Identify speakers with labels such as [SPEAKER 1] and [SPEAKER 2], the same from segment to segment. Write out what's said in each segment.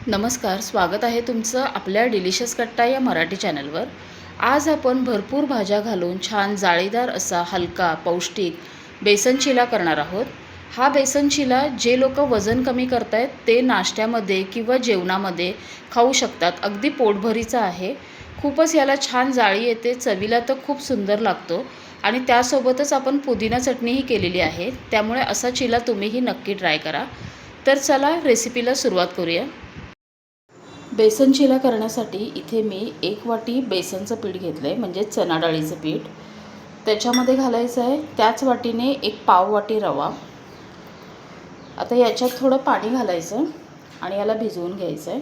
[SPEAKER 1] नमस्कार, स्वागत आहे तुमचं आपल्या डिलिशियस कट्टा या मराठी चॅनलवर। आज आपण भरपूर भाज्या घालून छान जाळीदार असा हलका पौष्टिक बेसन चिला करणार आहोत। हा बेसन चिला जे लोक वजन कमी करतायत ते नाश्त्यामध्ये किंवा जेवणामध्ये खाऊ शकतात। अगदी पोटभरीचा आहे। खूपच याला छान जाळी येते, चवीला तर खूप सुंदर लागतो आणि त्यासोबतच आपण पुदिना चटणीही केलेली आहे, त्यामुळे असा चिला तुम्हीही नक्की ट्राय करा। तर चला रेसिपीला सुरुवात करूया। बेसन चिला करण्यासाठी इथे मी 1 वाटी बेसनचं पीठ घेतलं आहे, म्हणजे चणा डाळीचं पीठ। त्याच्यामध्ये घालायचं आहे त्याच वाटीने 1 पाव वाटी रवा। आता याच्यात थोडं पाणी घालायचं आणि याला भिजवून घ्यायचं आहे।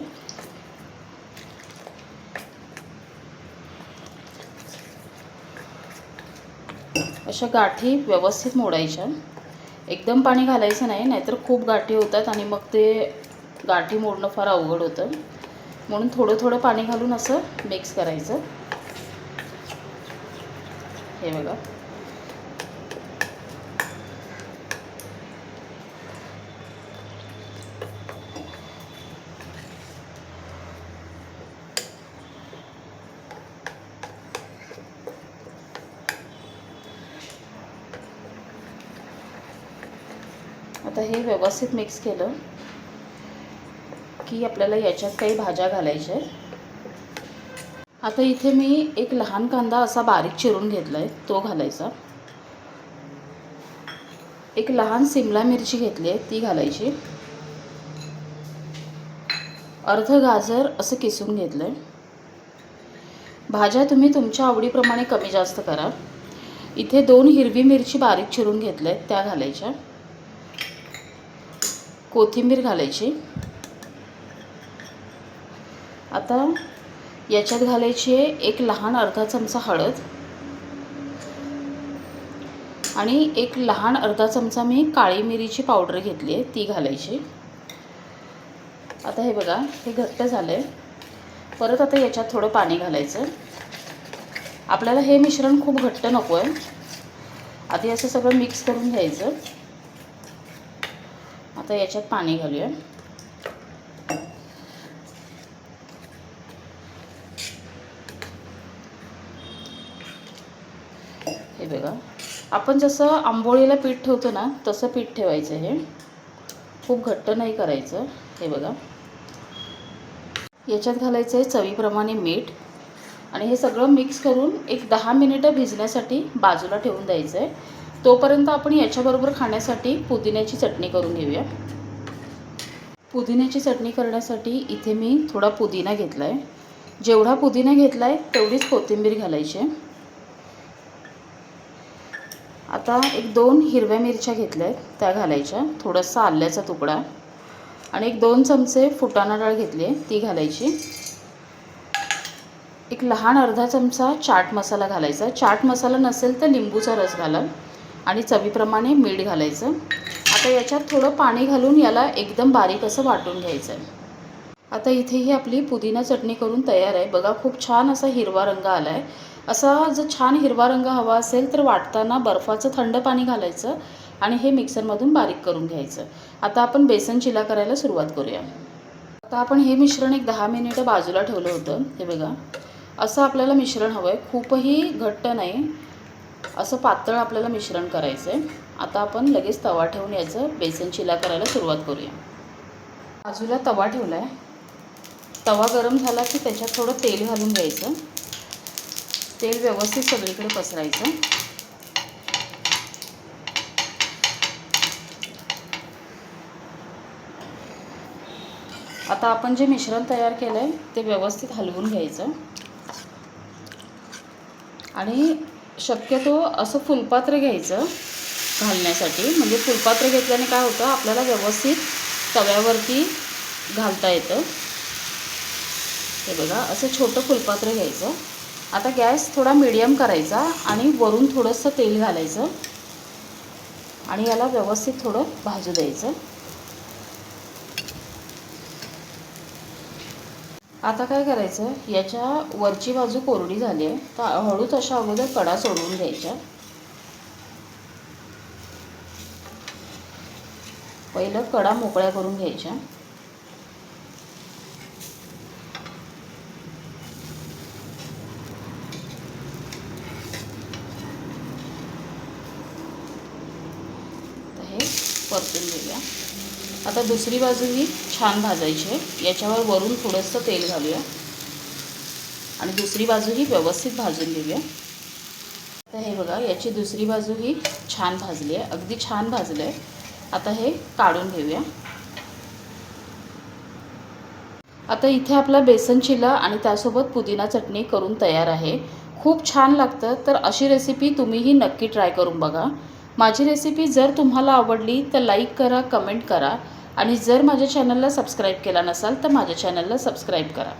[SPEAKER 1] अशा गाठी व्यवस्थित मोडायच्या। एकदम पाणी घालायचं नाही, नाहीतर खूप गाठी होतात आणि मग ते गाठी मोडणं फार अवघड होतं। म्हणून थोडं थोडं पाणी घालून असं मिक्स करायचं। हे बघा, आता हे व्यवस्थित मिक्स केलं की आपल्याला याच्यात काही भाज्या घालायच्या आहेत। आता इथे मी एक लहान कांदा असा बारीक चिरून घेतला आहे, तो घालायचा। एक लहान सिमला मिरची घेतली आहे, ती घालायची। अर्ध गाजर असं किसून घेतलं आहे। भाज्या तुम्ही तुमच्या आवडीप्रमाणे कमी जास्त करा। इथे 2 हिरवी मिरची बारीक चिरून घेतल्या आहेत, त्या घालायच्या। कोथिंबीर घालायची। आता याच्यात घालायची आहे एक लहान अर्धा चमचा हळद आणि एक लहान अर्धा चमचा मी काळी मिरीची पावडर घेतली आहे, ती घालायची। आता हे बघा, हे घट्ट झालं आहे। परत आता याच्यात थोडं पाणी घालायचं। आपल्याला हे मिश्रण खूप घट्ट नको आहे। आधी असं सगळं मिक्स करून घ्यायचं। आता याच्यात पाणी घालूया। हे बघा, आपण जसं आंबोळीला पीठ ठेवतो ना, तसं पीठ ठेवायचं। हे खूप घट्ट नाही करायचं। हे बघा, याच्यात घालायचं आहे चवीप्रमाणे मीठ आणि हे सगळं मिक्स करून एक 10 मिनिटं भिजण्यासाठी बाजूला ठेवून द्यायचं आहे। तोपर्यंत आपण याच्याबरोबर खाण्यासाठी पुदिन्याची चटणी करून घेऊया। पुदिन्याची चटणी करण्यासाठी इथे मी थोडा पुदिना घेतला आहे। जेवढा पुदिना घेतला आहे तेवढीच कोथिंबीर घालायची आहे। आता एक 2 हिरव्या मिरच्या घेतल्या आहेत, त्या घालायच्या। थोडासा आल्याचा तुकडा आणि एक 2 चमचे फुटाणा डाळ घेतली आहे, ती घालायची। एक लहान अर्धा चमचा चाट मसाला घालायचा। चाट मसाला नसेल तर लिंबूचा रस घाला आणि चवीप्रमाणे मीठ घालायचं। आता याच्यात थोडं पाणी घालून याला एकदम बारीक असं वाटून घ्यायचं आहे। आता इथे ही आपली पुदिना चटणी करून तयार आहे। बघा, खूप छान असा हिरवा रंग आला आहे। असा जर छान हिरवा रंग हवा असेल तर वाटताना बर्फाचं थंड पाणी घालायचं आणि हे मिक्सरमधून बारीक करून घ्यायचं। आता आपण बेसन चिला करायला सुरुवात करूया। आता आपण हे मिश्रण एक 10 मिनिटं बाजूला ठेवलं होतं। हे बघा, असं आपल्याला मिश्रण हवं आहे। खूपही घट्ट नाही, असं पातळ आपल्याला मिश्रण करायचं आहे। आता आपण लगेच तवा ठेवून याचं बेसन चिला करायला सुरुवात करूया। बाजूला तवा ठेवला आहे। तवा गरम झाला की त्याच्यात थोडं तेल घालून घ्यायचं। तेल व्यवस्थित सगळीकडे पसरायचं। आता आपण जे मिश्रण तयार केलं आहे ते व्यवस्थित हलवून घ्यायचं आणि शक्यतो असं फुलपात्र घ्यायचं घालण्यासाठी। म्हणजे फुलपात्र घेतल्याने काय होतं, आपल्याला व्यवस्थित तव्यावरती घालता येतं। हे बघा, असं छोटं फुलपात्र घ्यायचं। आता गॅस थोडा मीडियम करायचा आणि वरून थोडंसं तेल घालायचं आणि याला व्यवस्थित थोडं भाजू द्यायचं। आता काय करायचं, याच्या वरची बाजू कोरडी झाली आहे तर हळूच अशा अगोदर कडा सोडवून घ्यायच्या। पहिलं कडा मोकळ्या करून घ्यायच्या। परतून घेऊया. आता दुसरी बाजूही छान भाजायची आहे. याच्यावर वरून थोडंसं तेल घालूया आणि दुसरी बाजूही व्यवस्थित भाजून घेऊया. आता हे बघा, याची दुसरी बाजूही छान भाजली आहे, अगदी छान भाजलं आहे. आता हे काढून घेऊया. आता इथे आपला बेसन चिला आणि त्यासोबत पुदिना चटणी करून तयार आहे. खूप छान लागतं. तर अशी रेसिपी तुम्हीही नक्की ट्राय करून बघा. माझी रेसिपी जर तुम्हाला आवडली तर लाईक करा, कमेंट करा आणि जर माझ्या चॅनलला सबस्क्राईब केला नसाल तर माझ्या चॅनलला सबस्क्राईब करा.